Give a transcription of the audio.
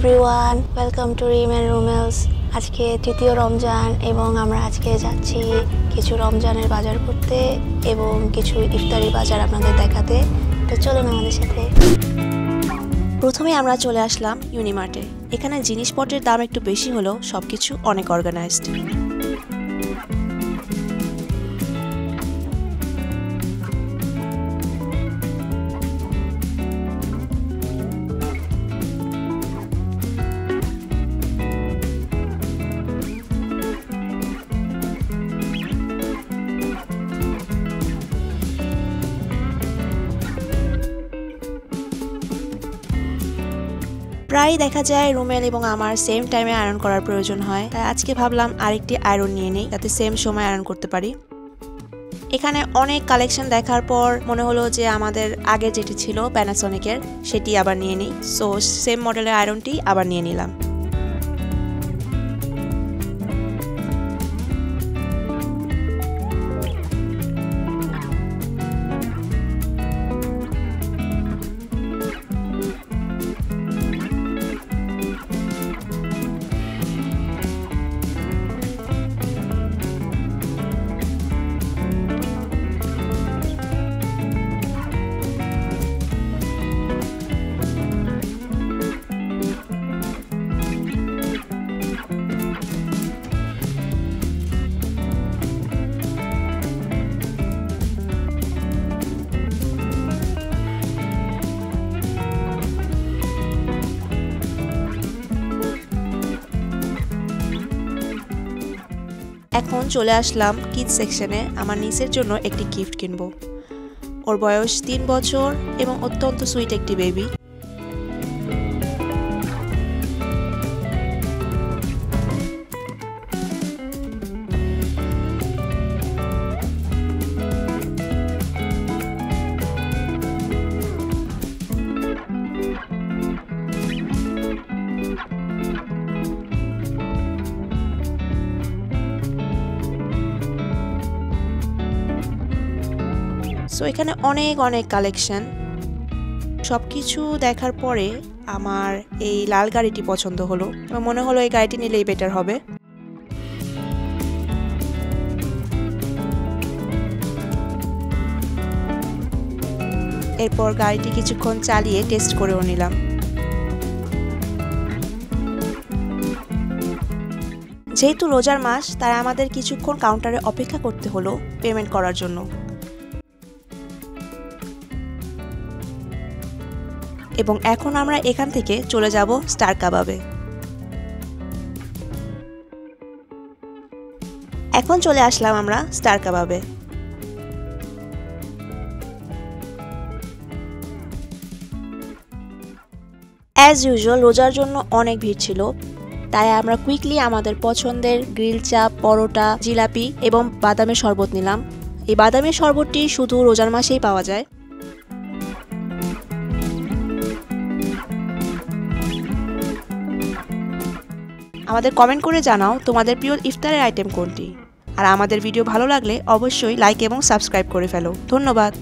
Everyone, welcome to Rim and Rumels. আজকে তৃতীয় রমজান এবং আমরা আজকে যাচ্ছি কিছু রমজানের বাজার করতে এবং কিছু ইফতারি বাজার আপনাদের দেখাতে। তো চলুন আমাদের সাথে। প্রথমে আমরা চলে আসলাম ইউনিমার্টে। এখানে জিনিসপত্রের দাম একটু বেশি হলেও সবকিছু অনেক অর্গানাইজড। প্রায় দেখা যায় রুমেল এবং আমার সেম টাইমে আয়রন করার প্রয়োজন হয়, তাই আজকে ভাবলাম আরেকটি আয়রন নিয়ে নিই যাতে সেম সময় আয়রন করতে পারি। এখানে অনেক কালেকশন দেখার পর মনে হলো যে আমাদের আগে যেটি ছিল প্যানাসনিকের সেটি আবার নিয়ে নিই। সো সেম মডেলের আয়রনটি আবার নিয়ে নিলাম। এখন চলে আসলাম কিডস সেকশনে। আমার নিসের জন্য একটি গিফট কিনবো। ওর বয়স 3 বছর এবং অত্যন্ত সুইট একটি বেবি। সো এখানে অনেক কালেকশন। সবকিছু দেখার পরে আমার এই লাল গাড়িটি পছন্দ হলো এবং মনে হলো এই গাড়িটি নিলেই বেটার হবে। এরপর গাড়িটি কিছুক্ষণ চালিয়ে টেস্ট করেও নিলাম। যেহেতু রোজার মাস, তাই আমাদের কিছুক্ষণ কাউন্টারে অপেক্ষা করতে হলো পেমেন্ট করার জন্য। এবং এখন আমরা এখান থেকে চলে যাব স্টার কাবাবে। এখন চলে আসলাম আমরা স্টার কাবাবে। অ্যাজ ইউজুয়াল রোজার জন্য অনেক ভিড় ছিল, তাই আমরা কুইকলি আমাদের পছন্দের গ্রিল চাপ, পরোটা, জিলাপি এবং বাদামের শরবত নিলাম। এই বাদামের শরবতটি শুধু রোজার মাসেই পাওয়া যায়। আমাদের কমেন্ট করে জানাও তোমাদের প্রিয় ইফতারের আইটেম কোনটি। আর আমাদের ভিডিও ভালো লাগলে অবশ্যই লাইক এবং সাবস্ক্রাইব করে ফেলো। ধন্যবাদ।